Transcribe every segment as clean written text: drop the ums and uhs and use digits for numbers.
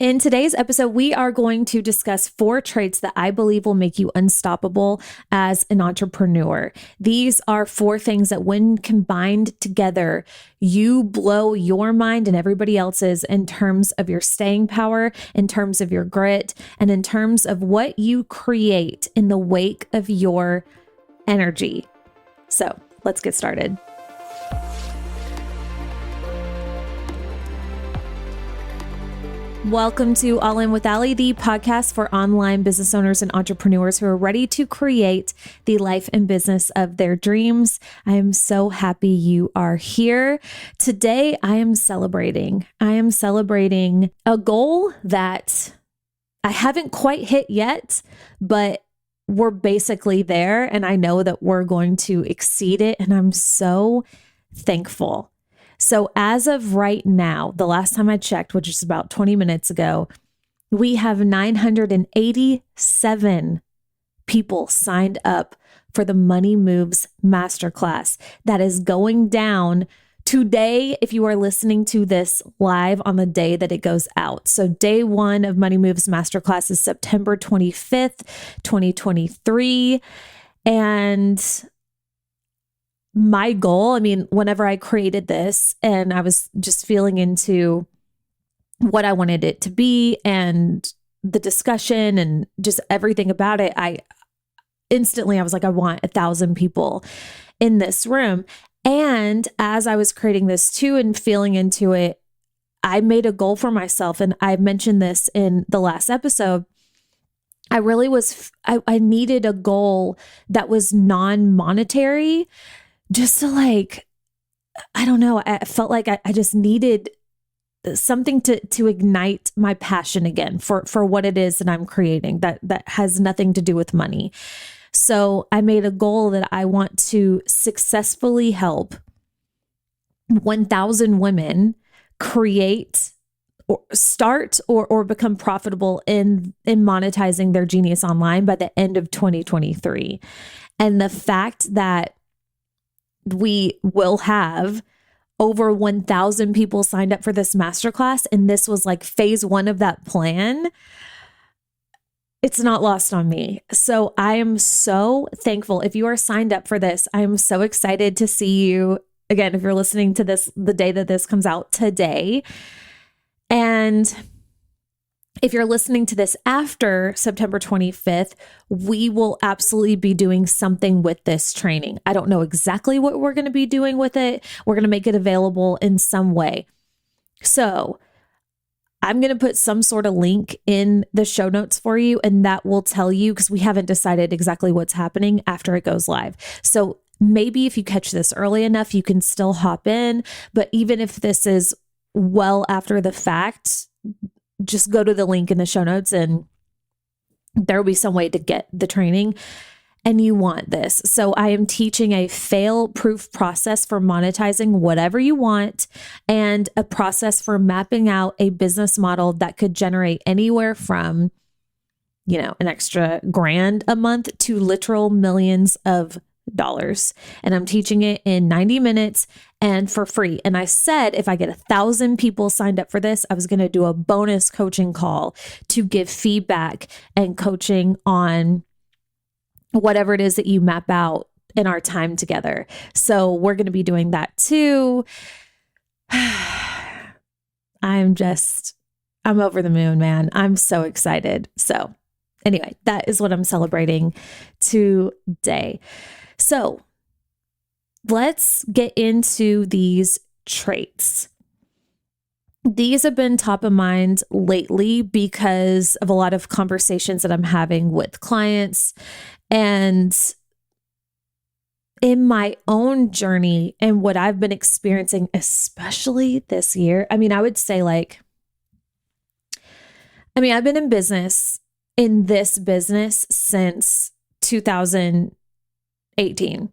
In today's episode, we are going to discuss 4 traits that I believe will make you unstoppable as an entrepreneur. These are 4 things that when combined together, you blow your mind and everybody else's in terms of your staying power, in terms of your grit, and in terms of what you create in the wake of your energy. So let's get started. Welcome to All In with Allie, the podcast for online business owners and entrepreneurs who are ready to create the life and business of their dreams. I am so happy you are here. Today, I am celebrating a goal that I haven't quite hit yet, but we're basically there, and I know that we're going to exceed it, and I'm so thankful. So as of right now, the last time I checked, which is about 20 minutes ago, we have 987 people signed up for the Money Moves Masterclass that is going down today if you are listening to this live on the day that it goes out. So day 1 of Money Moves Masterclass is September 25th, 2023. And my goal, whenever I created this and I was just feeling into what I wanted it to be and the discussion and just everything about it, I was like, I want 1,000 people in this room. And as I was creating this too and feeling into it, I made a goal for myself. And I mentioned this in the last episode. I I needed a goal that was non-monetary, just to I don't know, I felt like I just needed something to ignite my passion again for what it is that I'm creating that has nothing to do with money. So I made a goal that I want to successfully help 1,000 women create or start or become profitable in monetizing their genius online by the end of 2023. And the fact that we will have over 1,000 people signed up for this masterclass, and this was like phase 1 of that plan, it's not lost on me. So I am so thankful. If you are signed up for this, I am so excited to see you again. If you're listening to this the day that this comes out today, and if you're listening to this after September 25th, we will absolutely be doing something with this training. I don't know exactly what we're going to be doing with it. We're going to make it available in some way. So I'm going to put some sort of link in the show notes for you, and that will tell you, because we haven't decided exactly what's happening after it goes live. So maybe if you catch this early enough, you can still hop in. But even if this is well after the fact, just go to the link in the show notes and there will be some way to get the training, and you want this. So I am teaching a fail-proof process for monetizing whatever you want and a process for mapping out a business model that could generate anywhere from, an extra $1,000 a month to literal millions of dollars. And I'm teaching it in 90 minutes and for free. And I said, if I get 1,000 people signed up for this, I was going to do a bonus coaching call to give feedback and coaching on whatever it is that you map out in our time together. So we're going to be doing that too. I'm over the moon, man. I'm so excited. So anyway, that is what I'm celebrating today. So let's get into these traits. These have been top of mind lately because of a lot of conversations that I'm having with clients and in my own journey and what I've been experiencing, especially this year. I would say I've been in this business since 2018.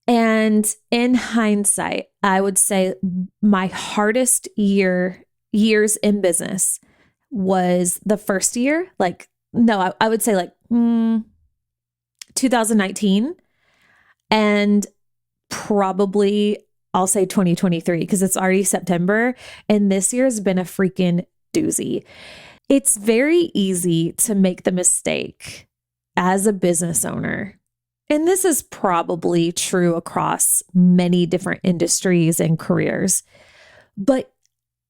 And in hindsight, I would say my hardest years in business was the first year. I would say 2019 and probably I'll say 2023 because it's already September and this year has been a freaking doozy. It's very easy to make the mistake as a business owner. And this is probably true across many different industries and careers. But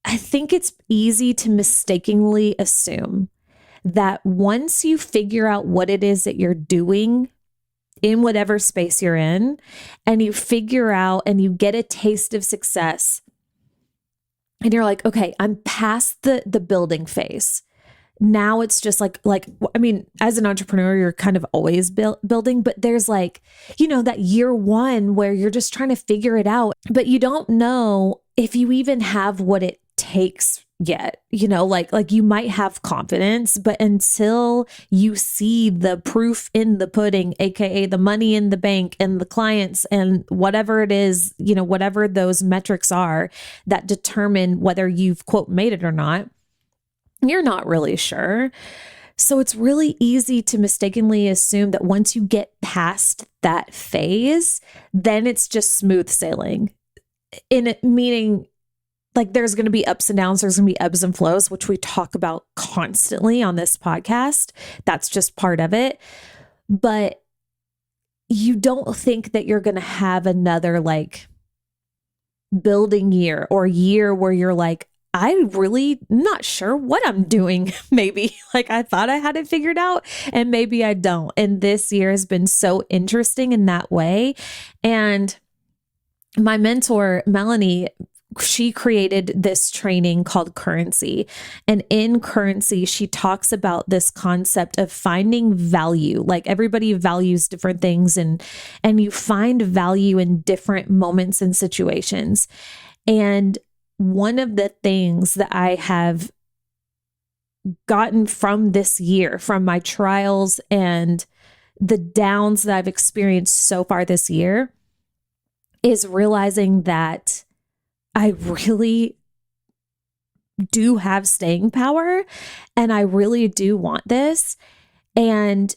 I think it's easy to mistakenly assume that once you figure out what it is that you're doing in whatever space you're in, and you figure out and you get a taste of success, and you're like, okay, I'm past the building phase. Now it's just I mean, as an entrepreneur, you're kind of always building, but there's that year one where you're just trying to figure it out, but you don't know if you even have what it takes yet. You might have confidence, but until you see the proof in the pudding, AKA the money in the bank and the clients and whatever it is, whatever those metrics are that determine whether you've quote made it or not, you're not really sure. So it's really easy to mistakenly assume that once you get past that phase, then it's just smooth sailing. Meaning there's going to be ups and downs, there's going to be ebbs and flows, which we talk about constantly on this podcast. That's just part of it. But you don't think that you're going to have another building year or year where you're I'm really not sure what I'm doing. Maybe I thought I had it figured out and maybe I don't. And this year has been so interesting in that way. And my mentor, Melanie, she created this training called Currency. And in Currency, she talks about this concept of finding value. Everybody values different things and you find value in different moments and situations. And one of the things that I have gotten from this year, from my trials and the downs that I've experienced so far this year, is realizing that I really do have staying power and I really do want this. And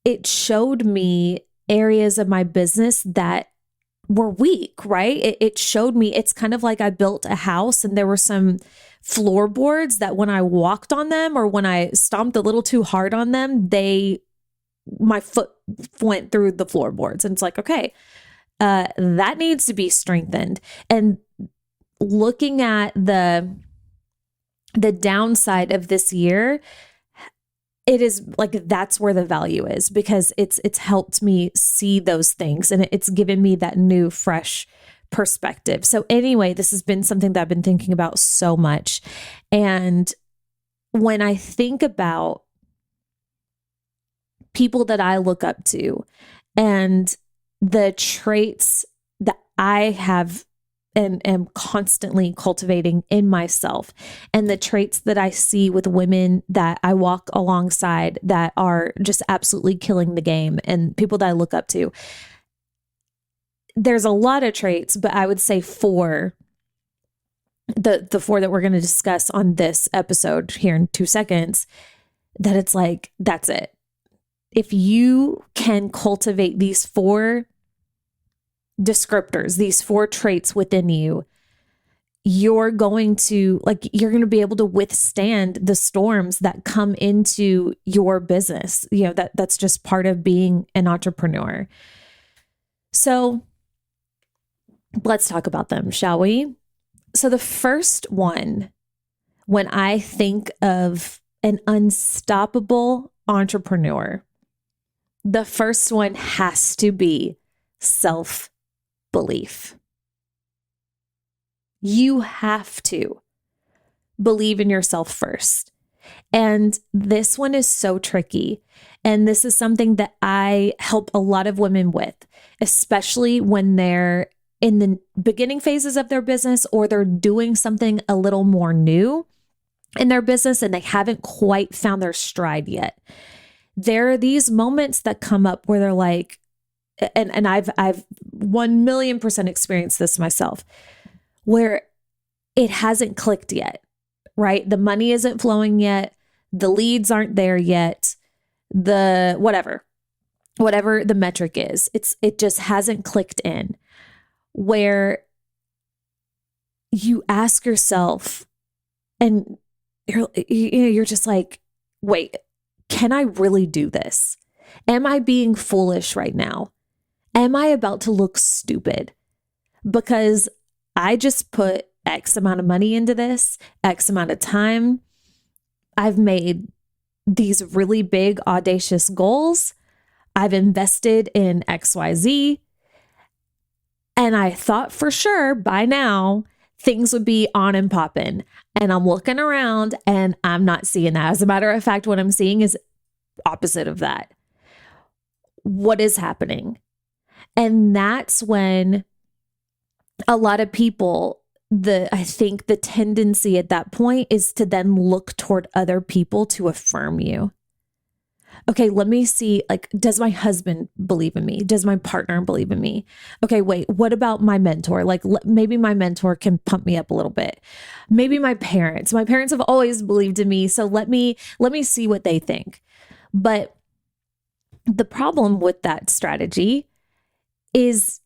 it showed me areas of my business that were weak, right? It showed me, it's kind of like I built a house and there were some floorboards that when I walked on them or when I stomped a little too hard on them, my foot went through the floorboards. And it's okay, that needs to be strengthened. And looking at the downside of this year, it is that's where the value is because it's helped me see those things and it's given me that new, fresh perspective. So anyway, this has been something that I've been thinking about so much. And when I think about people that I look up to and the traits that I have and am constantly cultivating in myself and the traits that I see with women that I walk alongside that are just absolutely killing the game and people that I look up to, there's a lot of traits, but I would say four, the four that we're going to discuss on this episode here in 2 seconds, that it's that's it. If you can cultivate these four descriptors, these four traits within you, you're going to be able to withstand the storms that come into your business. That's just part of being an entrepreneur. So let's talk about them, shall we? So the first one, when I think of an unstoppable entrepreneur, the first one has to be self-belief. You have to believe in yourself first. And this one is so tricky. And this is something that I help a lot of women with, especially when they're in the beginning phases of their business or they're doing something a little more new in their business and they haven't quite found their stride yet. There are these moments that come up where they're like, and I've 1,000,000% experienced this myself, where it hasn't clicked yet, right? The money isn't flowing yet. The leads aren't there yet. Whatever the metric is, it just hasn't clicked in. where you ask yourself and you're just like, wait, can I really do this? Am I being foolish right now? Am I about to look stupid? Because I just put X amount of money into this, X amount of time. I've made these really big, audacious goals. I've invested in XYZ. And I thought for sure by now things would be on and popping. And I'm looking around and I'm not seeing that. As a matter of fact, what I'm seeing is opposite of that. What is happening? And that's when a lot of people, I think the tendency at that point is to then look toward other people to affirm you. Okay, let me see, like, does my husband believe in me? Does my partner believe in me? Okay, wait, what about my mentor? Like, maybe my mentor can pump me up a little bit. Maybe my parents have always believed in me. So let me see what they think. But the problem with that strategy is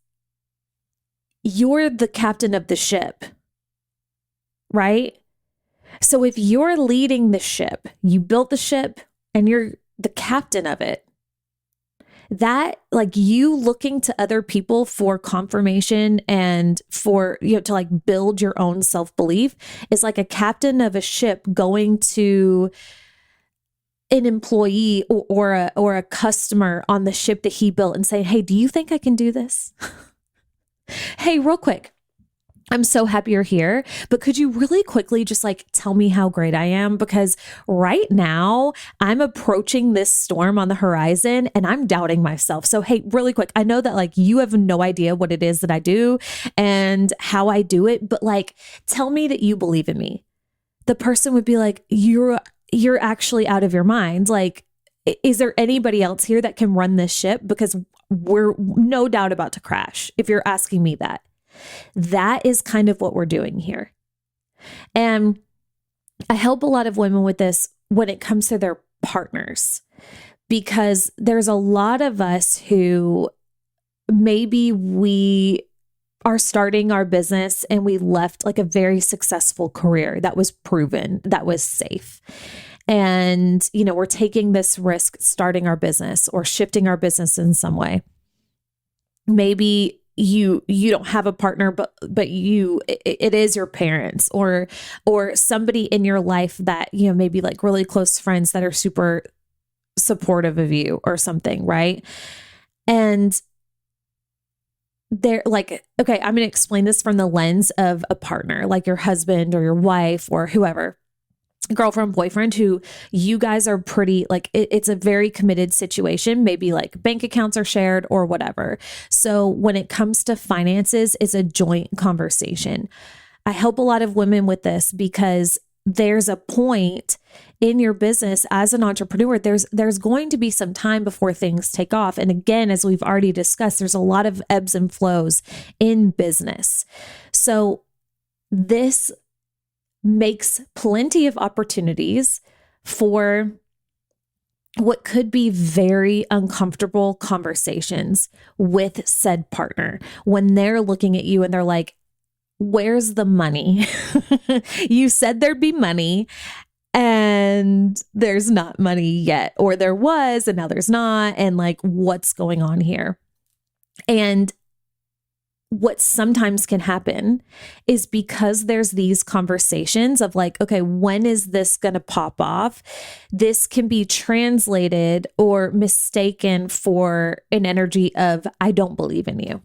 you're the captain of the ship, right? So if you're leading the ship, you built the ship and you're the captain of it, that, like, you looking to other people for confirmation and for, to like build your own self-belief is like a captain of a ship going to an employee or a customer on the ship that he built and saying, hey, do you think I can do this? Hey, real quick, I'm so happy you're here, but could you really quickly just like tell me how great I am? Because right now I'm approaching this storm on the horizon and I'm doubting myself. So, hey, really quick, I know that like you have no idea what it is that I do and how I do it, but like, tell me that you believe in me. The person would be like, you're actually out of your mind. Like, is there anybody else here that can run this ship? Because we're no doubt about to crash. If you're asking me that. That is kind of what we're doing here. And I help a lot of women with this when it comes to their partners, because there's a lot of us who maybe we are starting our business and we left like a very successful career that was proven, that was safe. And, we're taking this risk starting our business or shifting our business in some way. Maybe you don't have a partner, but it is your parents or somebody in your life that, maybe like really close friends that are super supportive of you or something. Right. And they're like, okay, I'm going to explain this from the lens of a partner, like your husband or your wife or whoever. Girlfriend, boyfriend, who you guys are pretty like it's a very committed situation. Maybe like bank accounts are shared or whatever. So when it comes to finances, it's a joint conversation. I help a lot of women with this because there's a point in your business as an entrepreneur. There's going to be some time before things take off. And again, as we've already discussed, there's a lot of ebbs and flows in business. So this makes plenty of opportunities for what could be very uncomfortable conversations with said partner when they're looking at you and they're like, where's the money? You said there'd be money and there's not money yet, or there was and now there's not. And like, what's going on here? And what sometimes can happen is because there's these conversations of like, okay, when is this going to pop off? This can be translated or mistaken for an energy of, I don't believe in you.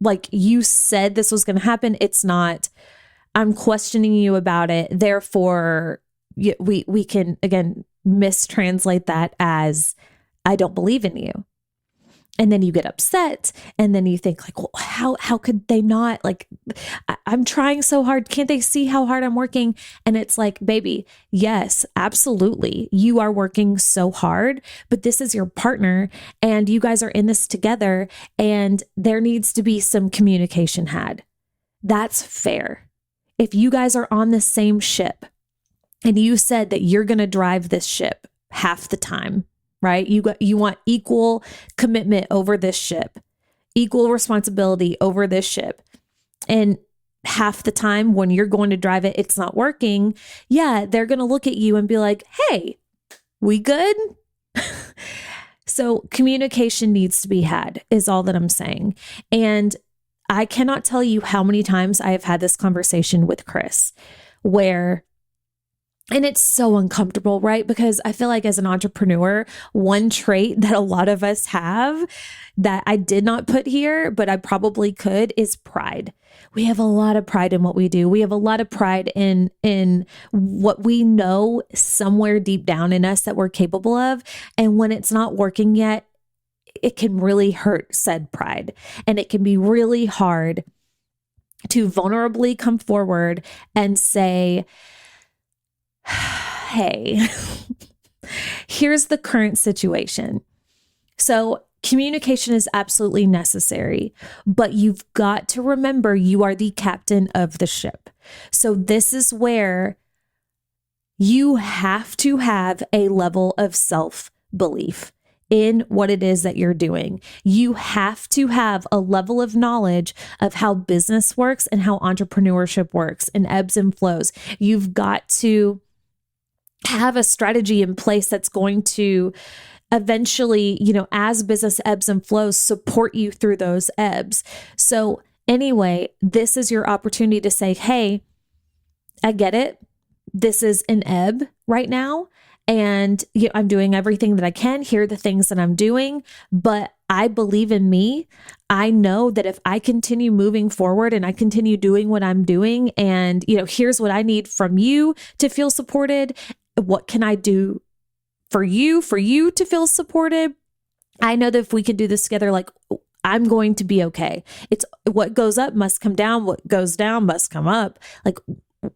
Like, you said this was going to happen. It's not. I'm questioning you about it. Therefore, we can, again, mistranslate that as, I don't believe in you. And then you get upset and then you think like, well, how could they not? Like, I'm trying so hard. Can't they see how hard I'm working? And it's like, baby, yes, absolutely. You are working so hard, but this is your partner and you guys are in this together and there needs to be some communication had. That's fair. If you guys are on the same ship and you said that you're going to drive this ship half the time, right? You want equal commitment over this ship, equal responsibility over this ship. And half the time when you're going to drive it, it's not working. Yeah, they're going to look at you and be like, hey, we good? So communication needs to be had is all that I'm saying. And I cannot tell you how many times I have had this conversation with Chris where, and it's so uncomfortable, right? Because I feel like as an entrepreneur, one trait that a lot of us have that I did not put here, but I probably could, is pride. We have a lot of pride in what we do. We have a lot of pride in what we know somewhere deep down in us that we're capable of. And when it's not working yet, it can really hurt said pride. And it can be really hard to vulnerably come forward and say, hey, here's the current situation. So communication is absolutely necessary, but you've got to remember you are the captain of the ship. So this is where you have to have a level of self-belief in what it is that you're doing. You have to have a level of knowledge of how business works and how entrepreneurship works and ebbs and flows. You've got to have a strategy in place that's going to eventually, as business ebbs and flows, support you through those ebbs. So anyway, this is your opportunity to say, hey, I get it. This is an ebb right now. And I'm doing everything that I can. Here are the things that I'm doing, but I believe in me. I know that if I continue moving forward and I continue doing what I'm doing, and, here's what I need from you to feel supported. What can I do for you to feel supported? I know that if we can do this together, like, I'm going to be okay. It's what goes up must come down. What goes down must come up. Like,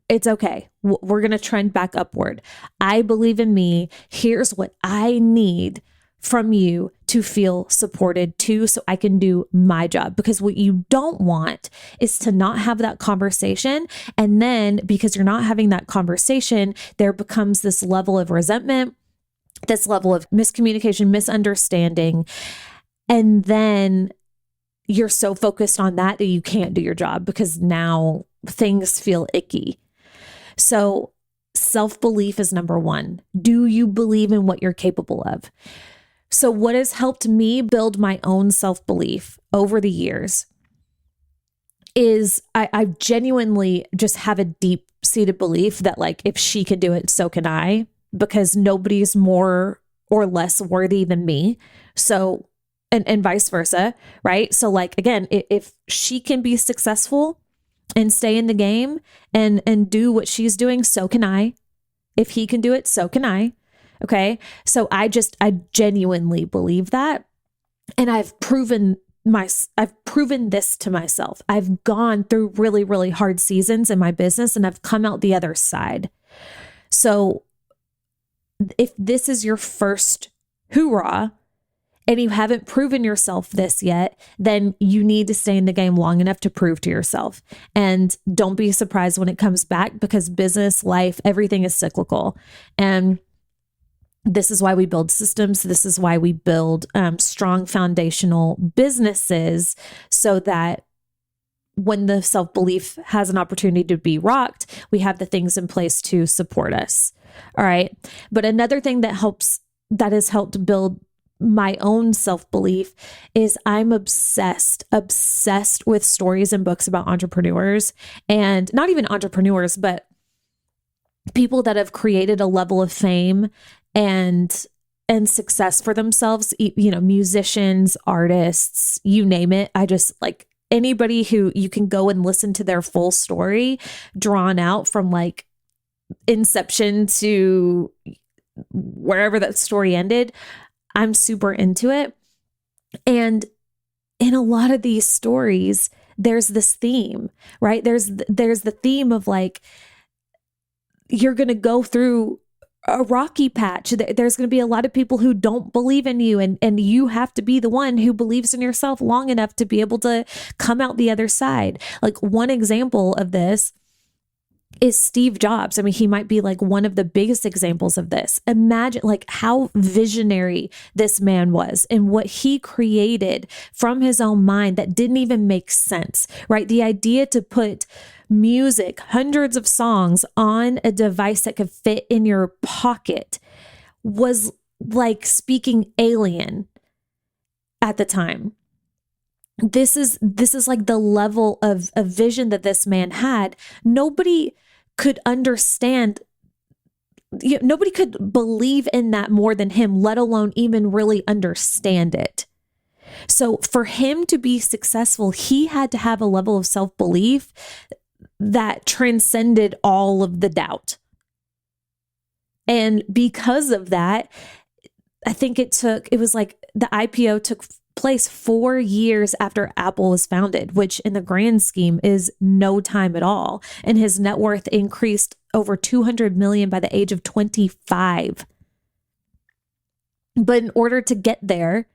it's okay. We're going to trend back upward. I believe in me. Here's what I need from you to feel supported too, so I can do my job. Because what you don't want is to not have that conversation. And then because you're not having that conversation, there becomes this level of resentment, this level of miscommunication, misunderstanding. And then you're so focused on that you can't do your job because now things feel icky. So self-belief is number one. Do you believe in what you're capable of? So what has helped me build my own self-belief over the years is I genuinely just have a deep-seated belief that, like, if she can do it, so can I, because nobody's more or less worthy than me. So, and vice versa, right? So, like, again, if she can be successful and stay in the game and do what she's doing, so can I. If he can do it, so can I. Okay. So I genuinely believe that. And I've proven this to myself. I've gone through really, really hard seasons in my business and I've come out the other side. So if this is your first hoorah and you haven't proven yourself this yet, then you need to stay in the game long enough to prove to yourself. And don't be surprised when it comes back, because business, life, everything is cyclical. And this is why we build systems. This is why we build strong foundational businesses, so that when the self-belief has an opportunity to be rocked, we have the things in place to support us. All right. But another thing that has helped build my own self-belief is I'm obsessed with stories and books about entrepreneurs, and not even entrepreneurs, but people that have created a level of fame and success for themselves, musicians, artists, you name it. I just like anybody who you can go and listen to their full story drawn out from like inception to wherever that story ended. I'm super into it. And in a lot of these stories, there's this theme, right? There's the theme of like, you're going to go through a rocky patch. There's going to be a lot of people who don't believe in you, and you have to be the one who believes in yourself long enough to be able to come out the other side. Like one example of this is Steve Jobs. I mean, he might be like one of the biggest examples of this. Imagine like how visionary this man was and what he created from his own mind that didn't even make sense, right? The idea to put music, hundreds of songs on a device that could fit in your pocket was like speaking alien at the time. This is like the level of vision that this man had. Nobody could understand, nobody could believe in that more than him, let alone even really understand it. So for him to be successful, he had to have a level of self-belief that transcended all of the doubt. And because of that, I think it was like the IPO took place 4 years after Apple was founded, which in the grand scheme is no time at all. And his net worth increased over 200 million by the age of 25. But in order to get there,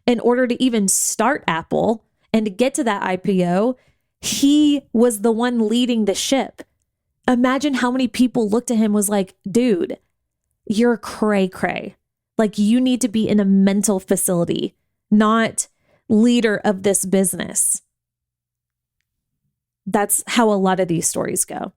in order to even start Apple and to get to that IPO, he was the one leading the ship. Imagine how many people looked at him was like, dude, you're cray cray. Like you need to be in a mental facility, not leader of this business. That's how a lot of these stories go.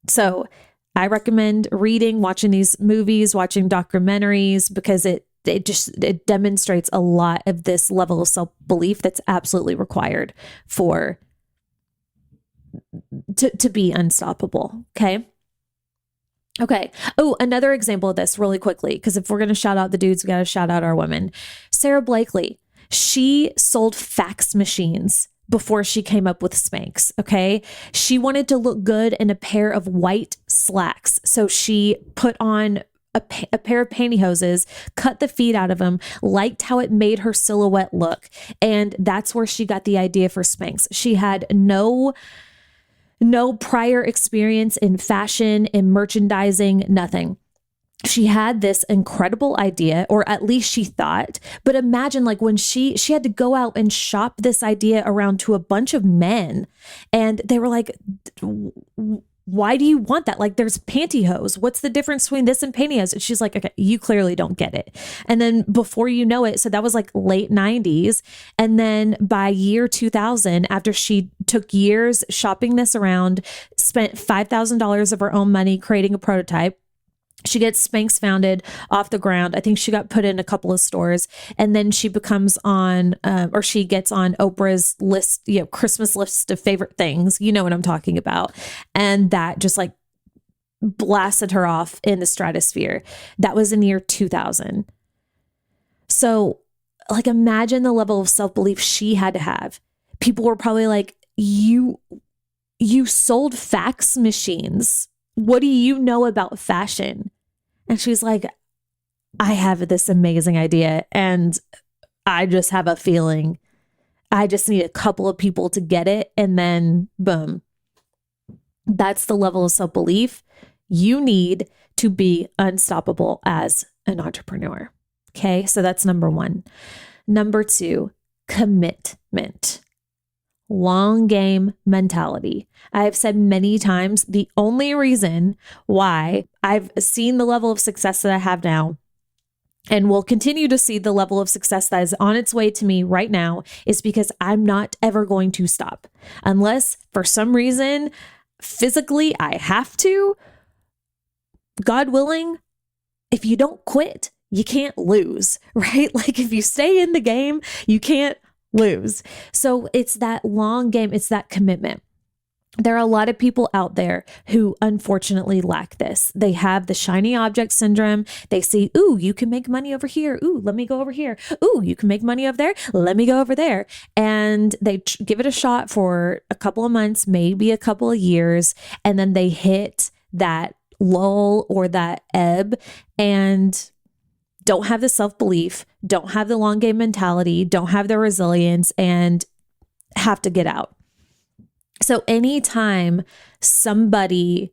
So I recommend reading, watching these movies, watching documentaries, because it demonstrates a lot of this level of self-belief that's absolutely required for to be unstoppable. Okay. Oh, another example of this really quickly, because if we're going to shout out the dudes, we got to shout out our women. Sarah Blakely, she sold fax machines before she came up with Spanx. Okay. She wanted to look good in a pair of white slacks. So she put on a pair of pantyhoses, cut the feet out of them, liked how it made her silhouette look. And that's where she got the idea for Spanx. She had no prior experience in fashion, in merchandising, nothing. She had this incredible idea, or at least she thought, but imagine like when she had to go out and shop this idea around to a bunch of men, and they were like, why do you want that? Like there's pantyhose. What's the difference between this and pantyhose? And she's like, okay, you clearly don't get it. And then before you know it, so that was like late 90s. And then by year 2000, after she took years shopping this around, spent $5,000 of her own money creating a prototype, she gets Spanx founded off the ground. I think she got put in a couple of stores, and then she becomes on, or she gets on Oprah's list, Christmas list of favorite things. You know what I'm talking about. And that just like blasted her off in the stratosphere. That was in year 2000. So like, imagine the level of self-belief she had to have. People were probably like, you sold fax machines. What do you know about fashion? And she's like, I have this amazing idea, and I just have a feeling I just need a couple of people to get it, and then boom. That's the level of self-belief you need to be unstoppable as an entrepreneur. Okay, so that's number one. Number two, commitment. Long game mentality. I have said many times, the only reason why I've seen the level of success that I have now, and will continue to see the level of success that is on its way to me right now, is because I'm not ever going to stop. Unless for some reason, physically, I have to. God willing, if you don't quit, you can't lose, right? Like if you stay in the game, you can't lose. So it's that long game. It's that commitment. There are a lot of people out there who unfortunately lack this. They have the shiny object syndrome. They see, ooh, you can make money over here. Ooh, let me go over here. Ooh, you can make money over there. Let me go over there. And they give it a shot for a couple of months, maybe a couple of years. And then they hit that lull or that ebb and don't have the self-belief, don't have the long game mentality, don't have the resilience, and have to get out. So anytime somebody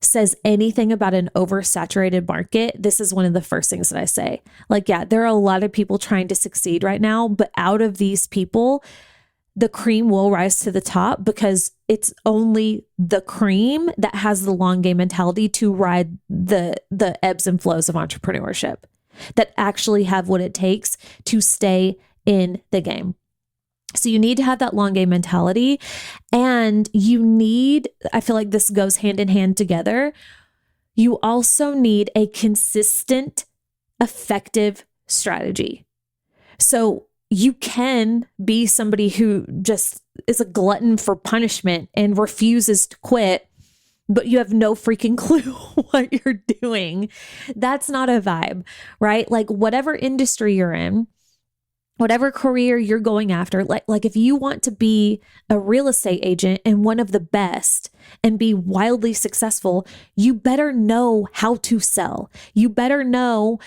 says anything about an oversaturated market, this is one of the first things that I say. Like, yeah, there are a lot of people trying to succeed right now, but out of these people, the cream will rise to the top because it's only the cream that has the long game mentality to ride the ebbs and flows of entrepreneurship, that actually have what it takes to stay in the game. So you need to have that long game mentality, and I feel like this goes hand in hand together. You also need a consistent, effective strategy. So you can be somebody who just is a glutton for punishment and refuses to quit, but you have no freaking clue what you're doing. That's not a vibe, right? Like whatever industry you're in, whatever career you're going after, like if you want to be a real estate agent and one of the best and be wildly successful, you better know how to sell. You better know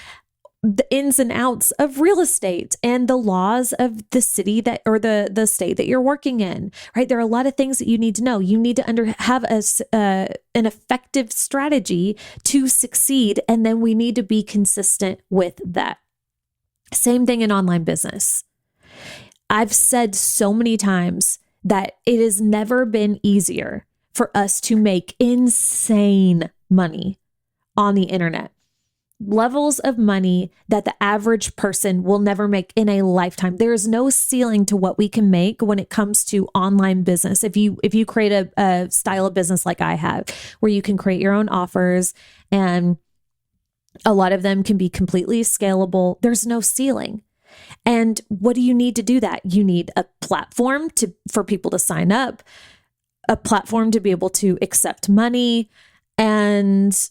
the ins and outs of real estate and the laws of the city or the state that you're working in, right? There are a lot of things that you need to know. You need to have an effective strategy to succeed. And then we need to be consistent with that. Same thing in online business. I've said so many times that it has never been easier for us to make insane money on the internet. Levels of money that the average person will never make in a lifetime. There is no ceiling to what we can make when it comes to online business. If you create a style of business like I have, where you can create your own offers, and a lot of them can be completely scalable, there's no ceiling. And what do you need to do that? You need a platform for people to sign up, a platform to be able to accept money, and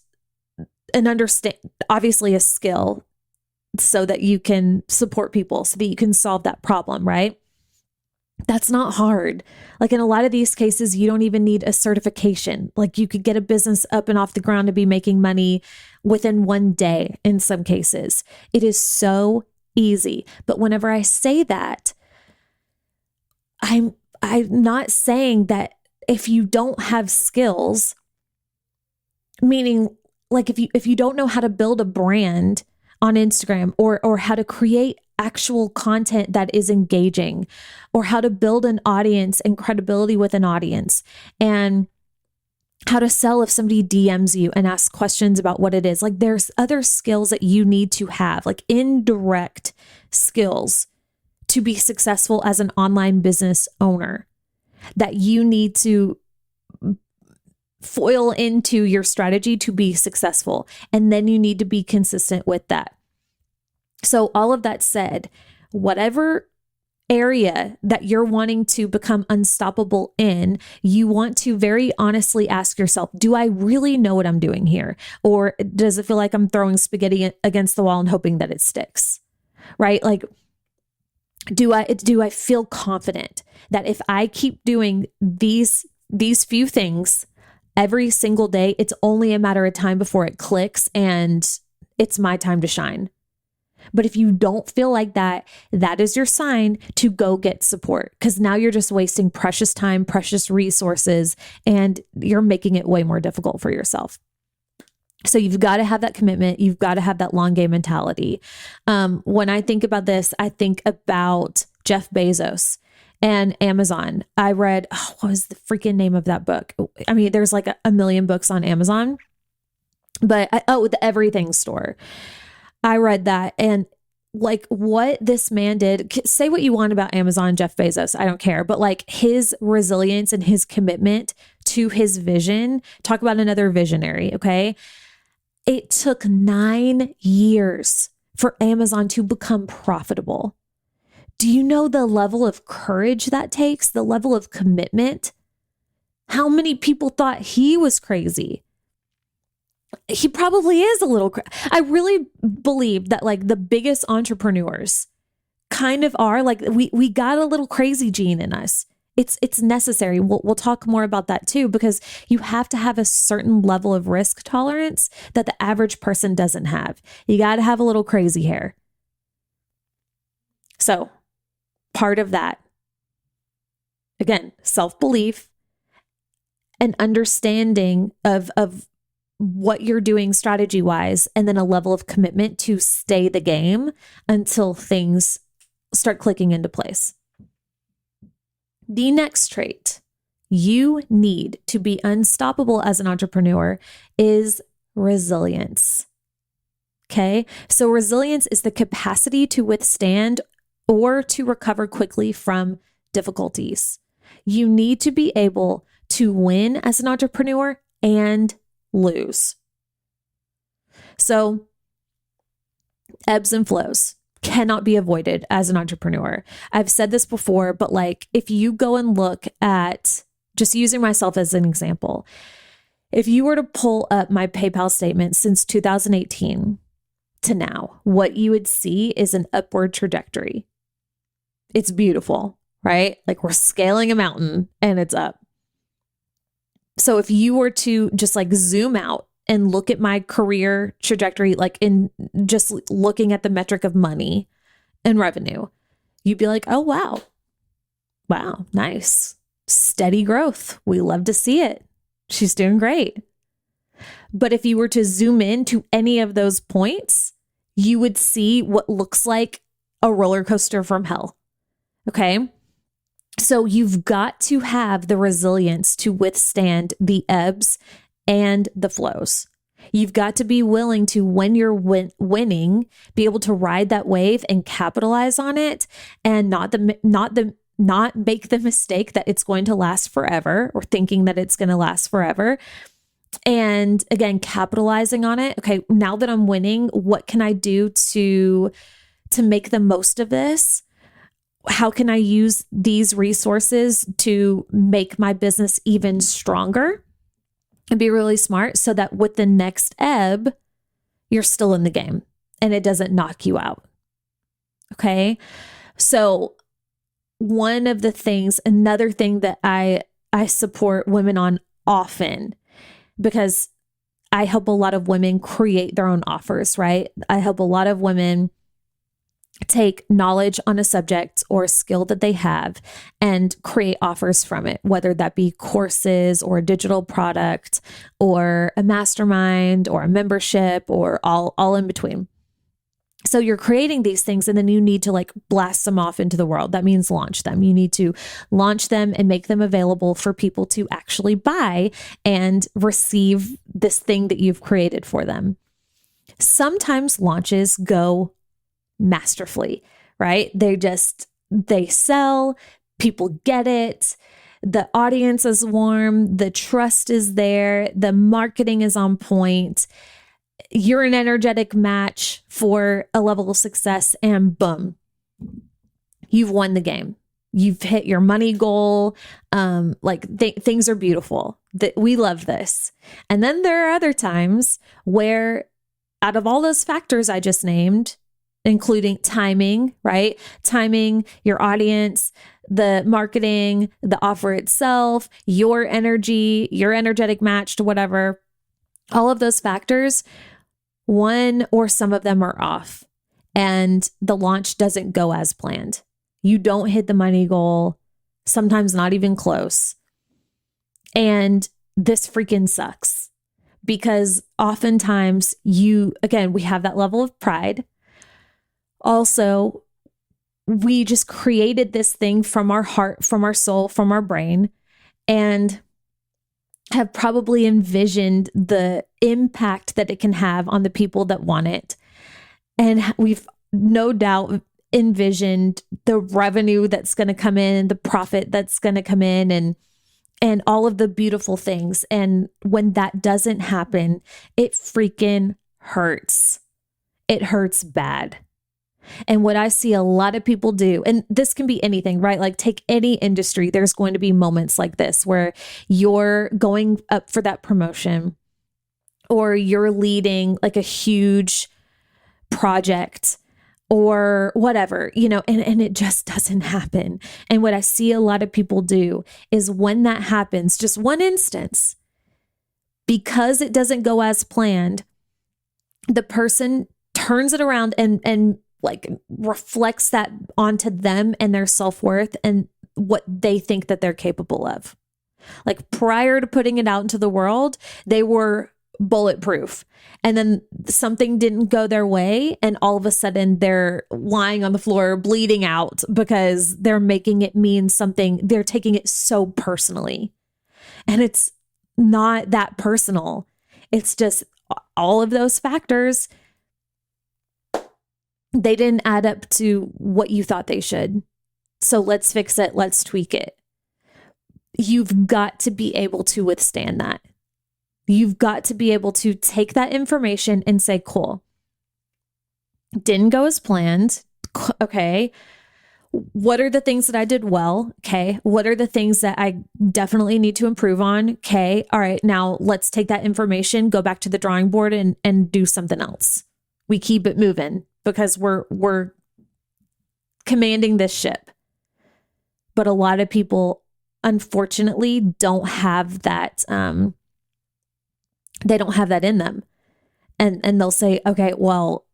understand, obviously, a skill so that you can support people, so that you can solve that problem, right? That's not hard. Like in a lot of these cases, you don't even need a certification. Like you could get a business up and off the ground to be making money within one day in some cases. It is so easy. But whenever I say that, I'm not saying that if you don't have skills, meaning like if you don't know how to build a brand on Instagram, or how to create actual content that is engaging, or how to build an audience and credibility with an audience, and how to sell if somebody DMs you and asks questions about what it is. Like there's other skills that you need to have, like indirect skills to be successful as an online business owner, that you need to foil into your strategy to be successful. And then you need to be consistent with that. So all of that said, whatever area that you're wanting to become unstoppable in, you want to very honestly ask yourself, do I really know what I'm doing here? Or does it feel like I'm throwing spaghetti against the wall and hoping that it sticks? Right? Like, do I feel confident that if I keep doing these few things every single day, it's only a matter of time before it clicks and it's my time to shine? But if you don't feel like that, that is your sign to go get support, because now you're just wasting precious time, precious resources, and you're making it way more difficult for yourself. So you've got to have that commitment. You've got to have that long game mentality. When I think about this, I think about Jeff Bezos and Amazon. I read, what was the freaking name of that book? I mean, there's like a million books on Amazon, but The Everything Store. I read that, and like what this man did, say what you want about Amazon, Jeff Bezos, I don't care, but like his resilience and his commitment to his vision, talk about another visionary. Okay. It took 9 years for Amazon to become profitable. Do you know the level of courage that takes, the level of commitment? How many people thought he was crazy? He probably is a little I really believe that like the biggest entrepreneurs kind of are like, we got a little crazy gene in us. It's necessary. We'll talk more about that too, because you have to have a certain level of risk tolerance that the average person doesn't have. You got to have a little crazy hair. So part of that, again, self-belief and understanding of what you're doing strategy-wise, and then a level of commitment to stay the game until things start clicking into place. The next trait you need to be unstoppable as an entrepreneur is resilience. Okay. So resilience is the capacity to withstand or to recover quickly from difficulties. You need to be able to win as an entrepreneur and lose. So ebbs and flows cannot be avoided as an entrepreneur. I've said this before, but like if you go and look at, just using myself as an example, if you were to pull up my PayPal statement since 2018 to now, what you would see is an upward trajectory. It's beautiful, right? Like we're scaling a mountain and it's up. So if you were to just like zoom out and look at my career trajectory, like in just looking at the metric of money and revenue, you'd be like, oh, wow, nice. Steady growth. We love to see it. She's doing great. But if you were to zoom in to any of those points, you would see what looks like a roller coaster from hell. Okay. So you've got to have the resilience to withstand the ebbs and the flows. You've got to be willing to, when you're winning, be able to ride that wave and capitalize on it, and not make the mistake that it's going to last forever, or thinking that it's going to last forever. And again, capitalizing on it. Okay, now that I'm winning, what can I do to make the most of this? How can I use these resources to make my business even stronger and be really smart so that with the next ebb, you're still in the game and it doesn't knock you out? Okay. So another thing that I support women on often, because I help a lot of women create their own offers, right? I help a lot of women take knowledge on a subject or a skill that they have and create offers from it, whether that be courses or a digital product or a mastermind or a membership or all in between. So you're creating these things and then you need to like blast them off into the world. That means launch them. You need to launch them and make them available for people to actually buy and receive this thing that you've created for them. Sometimes launches go masterfully, right? They sell, people get it. The audience is warm. The trust is there. The marketing is on point. You're an energetic match for a level of success, and boom, you've won the game. You've hit your money goal. Things are beautiful. We love this. And then there are other times where, out of all those factors I just named, including timing, right? Timing, your audience, the marketing, the offer itself, your energy, your energetic match to whatever, all of those factors, one or some of them are off and the launch doesn't go as planned. You don't hit the money goal, sometimes not even close. And this freaking sucks because oftentimes we have that level of pride. Also, we just created this thing from our heart, from our soul, from our brain, and have probably envisioned the impact that it can have on the people that want it. And we've no doubt envisioned the revenue that's going to come in, the profit that's going to come in, and all of the beautiful things. And when that doesn't happen, it freaking hurts. It hurts bad. And what I see a lot of people do, and this can be anything, right? Like take any industry, there's going to be moments like this where you're going up for that promotion or you're leading like a huge project or whatever, and it just doesn't happen. And what I see a lot of people do is when that happens, just one instance, because it doesn't go as planned, the person turns it around and like reflects that onto them and their self-worth and what they think that they're capable of. Like prior to putting it out into the world, they were bulletproof. And then something didn't go their way. And all of a sudden they're lying on the floor, bleeding out because they're making it mean something. They're taking it so personally. And it's not that personal. It's just all of those factors, they didn't add up to what you thought they should. So let's fix it. Let's tweak it. You've got to be able to withstand that. You've got to be able to take that information and say, cool, didn't go as planned. Okay. What are the things that I did well? Okay. What are the things that I definitely need to improve on? Okay. All right. Now let's take that information, go back to the drawing board and do something else. We keep it moving because we're commanding this ship. But a lot of people, unfortunately, don't have that. They don't have that in them. And they'll say, okay, well,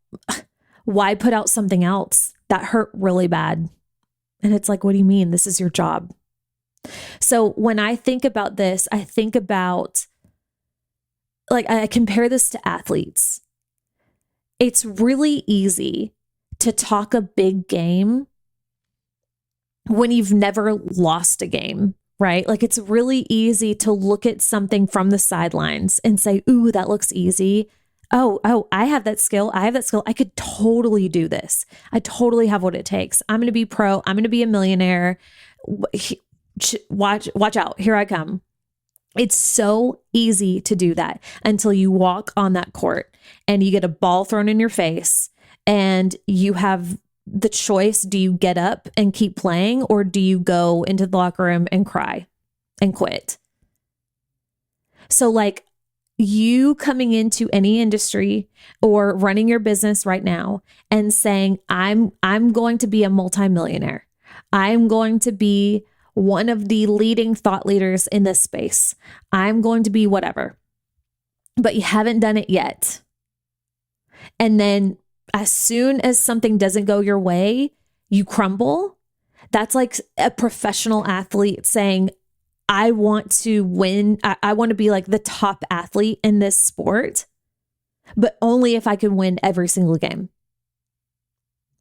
why put out something else that hurt really bad? And it's like, what do you mean? This is your job. So when I think about this, I think about, like, I compare this to athletes. It's really easy to talk a big game when you've never lost a game, right? Like, it's really easy to look at something from the sidelines and say, ooh, that looks easy. Oh, I have that skill. I have that skill. I could totally do this. I totally have what it takes. I'm going to be pro. I'm going to be a millionaire. Watch out. Here I come. It's so easy to do that until you walk on that court and you get a ball thrown in your face and you have the choice. Do you get up and keep playing, or do you go into the locker room and cry and quit? So, like, you coming into any industry or running your business right now and saying, I'm going to be a multimillionaire. I'm going to be one of the leading thought leaders in this space. I'm going to be whatever, but you haven't done it yet. And then as soon as something doesn't go your way, you crumble. That's like a professional athlete saying, I want to win. I want to be like the top athlete in this sport, but only if I can win every single game.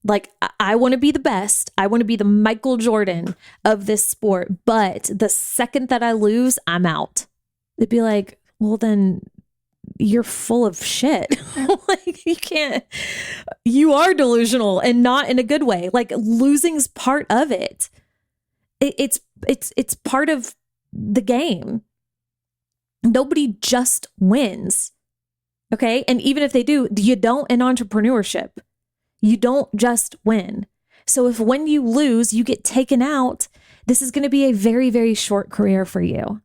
Like, I want to be the best. I want to be the Michael Jordan of this sport. But the second that I lose, I'm out. It'd be like, well, then you're full of shit. Like, you are delusional, and not in a good way. Like, losing's part of it. It's part of the game. Nobody just wins. Okay. And even if they do, you don't in entrepreneurship. You don't just win. So if when you lose, you get taken out, this is going to be a very, very short career for you.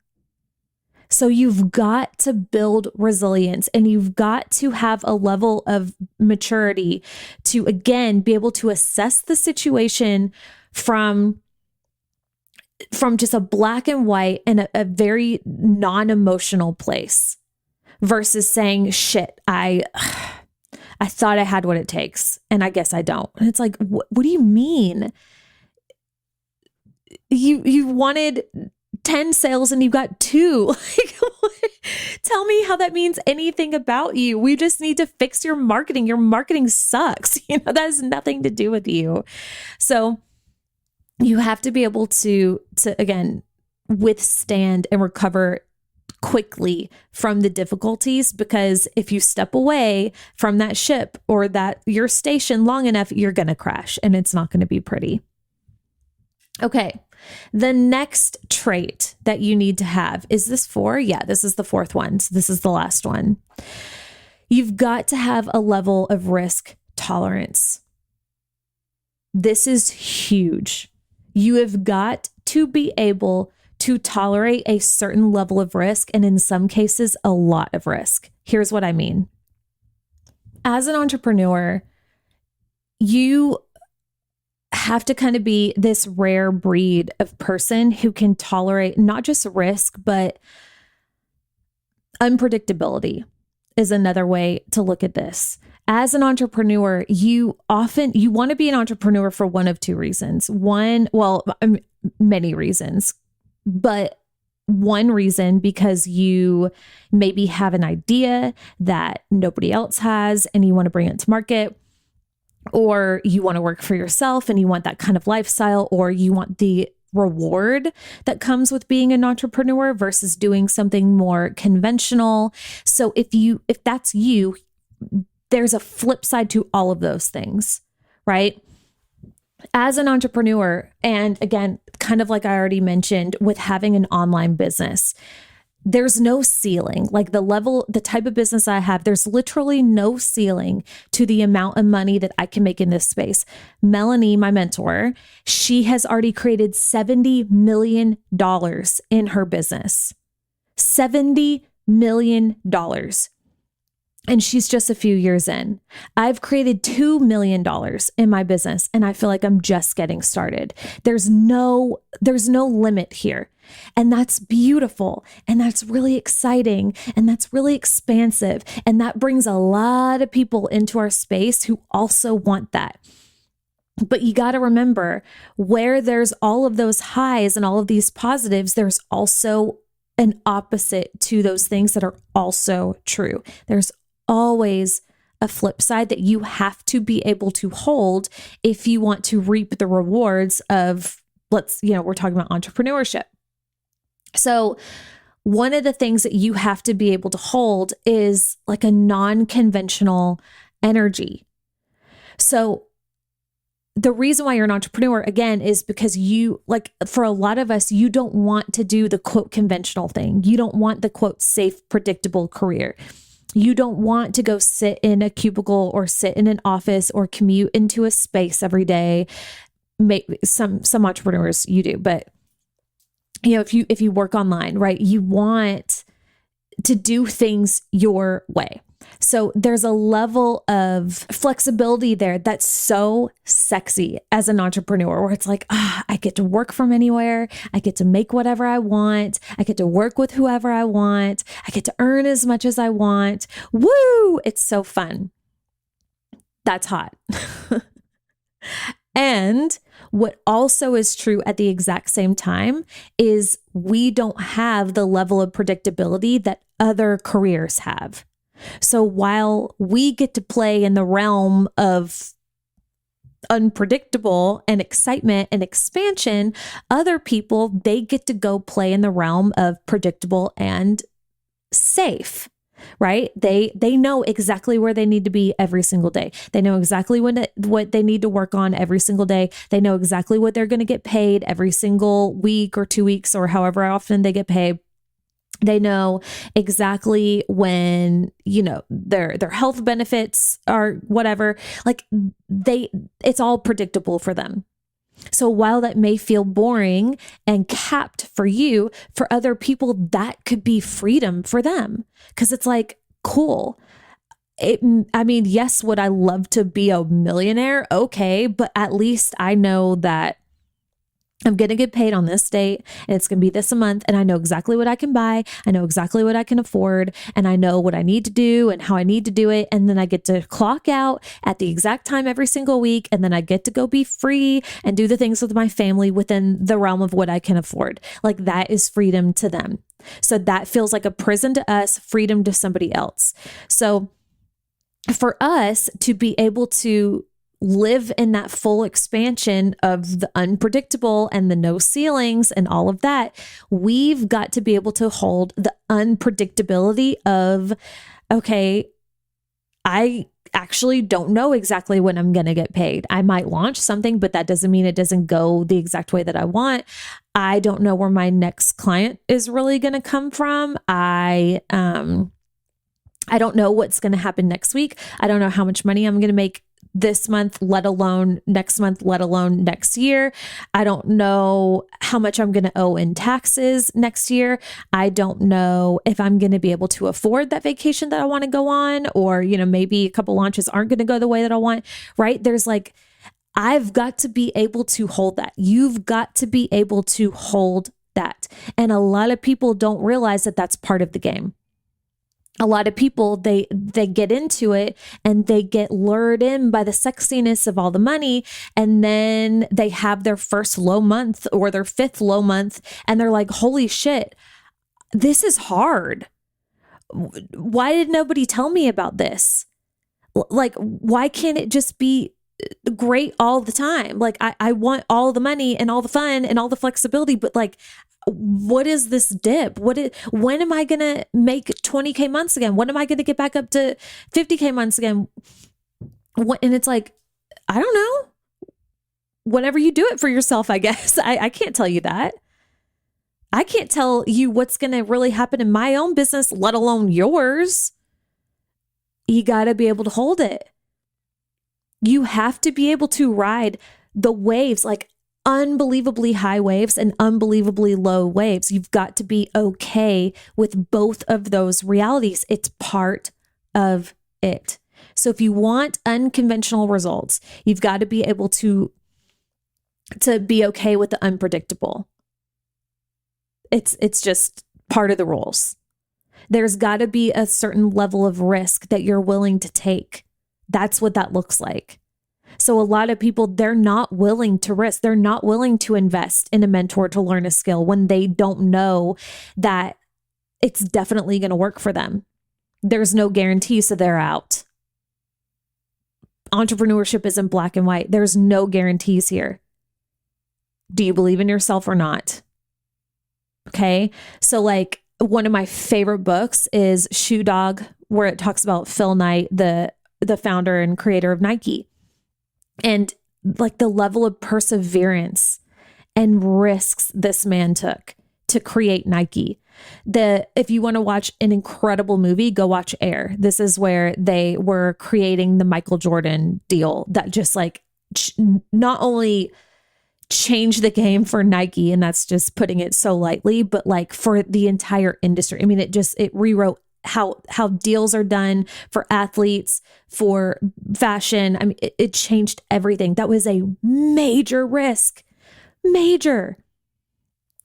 So you've got to build resilience, and you've got to have a level of maturity to, again, be able to assess the situation from just a black and white and a very non-emotional place versus saying, shit, I thought I had what it takes, and I guess I don't. And it's like, what do you mean? You wanted 10 sales and you got 2. Like, tell me how that means anything about you. We just need to fix your marketing. Your marketing sucks. That has nothing to do with you. So you have to be able to again, withstand and recover quickly from the difficulties, because if you step away from that ship or that your station long enough, you're going to crash, and it's not going to be pretty. Okay. The next trait that you need to have, is this 4? Yeah, this is the 4th one. So this is the last one. You've got to have a level of risk tolerance. This is huge. You have got to be able to tolerate a certain level of risk, and in some cases, a lot of risk. Here's what I mean. As an entrepreneur, you have to kind of be this rare breed of person who can tolerate not just risk, but unpredictability is another way to look at this. As an entrepreneur, you want to be an entrepreneur for one of 2 reasons. Many reasons, but one reason, because you maybe have an idea that nobody else has and you want to bring it to market, or you want to work for yourself and you want that kind of lifestyle, or you want the reward that comes with being an entrepreneur versus doing something more conventional. So if that's you, there's a flip side to all of those things, right? As an entrepreneur, and again, kind of like I already mentioned, with having an online business, there's no ceiling. Like the type of business I have, there's literally no ceiling to the amount of money that I can make in this space. Melanie, my mentor, she has already created $70 million in her business. $70 million. And she's just a few years in. I've created $2 million in my business, and I feel like I'm just getting started. There's no limit here. And that's beautiful. And that's really exciting. And that's really expansive. And that brings a lot of people into our space who also want that. But you got to remember, where there's all of those highs and all of these positives, there's also an opposite to those things that are also true. There's always a flip side that you have to be able to hold if you want to reap the rewards of, we're talking about entrepreneurship. So one of the things that you have to be able to hold is like a non-conventional energy. So the reason why you're an entrepreneur, again, is because for a lot of us, you don't want to do the quote conventional thing. You don't want the quote safe, predictable career. You don't want to go sit in a cubicle or sit in an office or commute into a space every day. Some entrepreneurs you do, but if you work online, right, you want to do things your way. So there's a level of flexibility there that's so sexy as an entrepreneur, where it's like, I get to work from anywhere. I get to make whatever I want. I get to work with whoever I want. I get to earn as much as I want. Woo! It's so fun. That's hot. And what also is true at the exact same time is we don't have the level of predictability that other careers have. So while we get to play in the realm of unpredictable and excitement and expansion, other people, they get to go play in the realm of predictable and safe. Right? They know exactly where they need to be every single day. They know exactly what they need to work on every single day. They know exactly what they're going to get paid every single week or 2 weeks or however often they get paid. They know exactly when, their health benefits are whatever. It's all predictable for them. So while that may feel boring and capped for you, for other people, that could be freedom for them. Because it's like, cool. Yes, would I love to be a millionaire? Okay, but at least I know that I'm going to get paid on this date, and it's going to be this a month, and I know exactly what I can buy. I know exactly what I can afford, and I know what I need to do and how I need to do it. And then I get to clock out at the exact time every single week, and then I get to go be free and do the things with my family within the realm of what I can afford. Like, that is freedom to them. So that feels like a prison to us, freedom to somebody else. So for us to be able to live in that full expansion of the unpredictable and the no ceilings and all of that, we've got to be able to hold the unpredictability of, okay, I actually don't know exactly when I'm going to get paid. I might launch something, but that doesn't mean it doesn't go the exact way that I want. I don't know where my next client is really going to come from. I don't know what's going to happen next week. I don't know how much money I'm going to make this month, let alone next month, let alone next year. I don't know how much I'm going to owe in taxes next year. I don't know if I'm going to be able to afford that vacation that I want to go on, or, maybe a couple launches aren't going to go the way that I want, right? There's I've got to be able to hold that. You've got to be able to hold that. And a lot of people don't realize that that's part of the game. A lot of people, they get into it and they get lured in by the sexiness of all the money. And then they have their first low month or their fifth low month. And they're like, holy shit, this is hard. Why did nobody tell me about this? Why can't it just be great all the time. Like I want all the money and all the fun and all the flexibility, but like, what is this dip? When am I going to make 20K months again? When am I going to get back up to 50K months again? And it's like, I don't know. Whenever you do it for yourself, I guess. I can't tell you that. I can't tell you what's going to really happen in my own business, let alone yours. You got to be able to hold it. You have to be able to ride the waves, like unbelievably high waves and unbelievably low waves. You've got to be okay with both of those realities. It's part of it. So if you want unconventional results, you've got to be able to be okay with the unpredictable. It's just part of the rules. There's got to be a certain level of risk that you're willing to take. That's what that looks like. So a lot of people, they're not willing to risk. They're not willing to invest in a mentor to learn a skill when they don't know that it's definitely going to work for them. There's no guarantee, so they're out. Entrepreneurship isn't black and white. There's no guarantees here. Do you believe in yourself or not? Okay. So like one of my favorite books is Shoe Dog, where it talks about Phil Knight, the founder and creator of Nike. And like the level of perseverance and risks this man took to create Nike. If you want to watch an incredible movie, go watch Air. This is where they were creating the Michael Jordan deal that just like not only changed the game for Nike, and that's just putting it so lightly, but like for the entire industry. I mean, it rewrote how deals are done for athletes, for fashion. I mean, it changed everything. That was a major risk, major.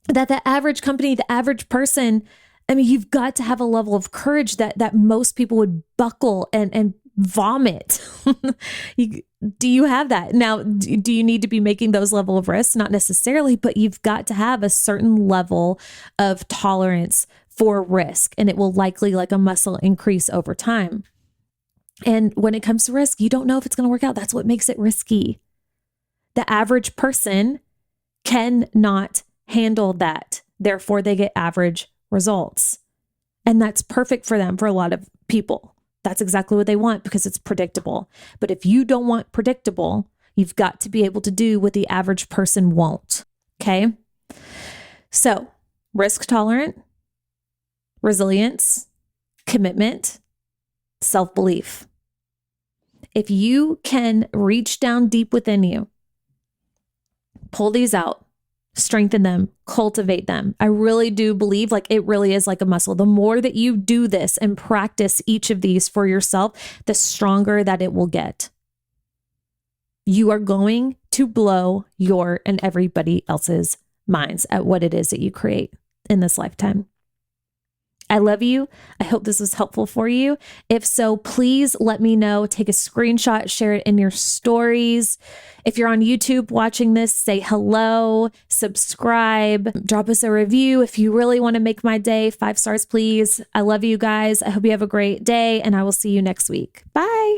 That the average company, the average person, I mean, you've got to have a level of courage that most people would buckle and vomit. Do you have that? Now, do you need to be making those level of risks? Not necessarily, but you've got to have a certain level of tolerance for risk, and it will likely, like a muscle, increase over time. And when it comes to risk, you don't know if it's going to work out. That's what makes it risky. The average person cannot handle that. Therefore, they get average results. And that's perfect for them, for a lot of people. That's exactly what they want because it's predictable. But if you don't want predictable, you've got to be able to do what the average person won't. Okay? So, risk tolerant, resilience, commitment, self-belief. If you can reach down deep within you, pull these out, strengthen them, cultivate them. I really do believe like it really is like a muscle. The more that you do this and practice each of these for yourself, the stronger that it will get. You are going to blow your and everybody else's minds at what it is that you create in this lifetime. I love you. I hope this was helpful for you. If so, please let me know. Take a screenshot, share it in your stories. If you're on YouTube watching this, say hello, subscribe, drop us a review. If you really want to make my day, 5 stars, please. I love you guys. I hope you have a great day, and I will see you next week. Bye.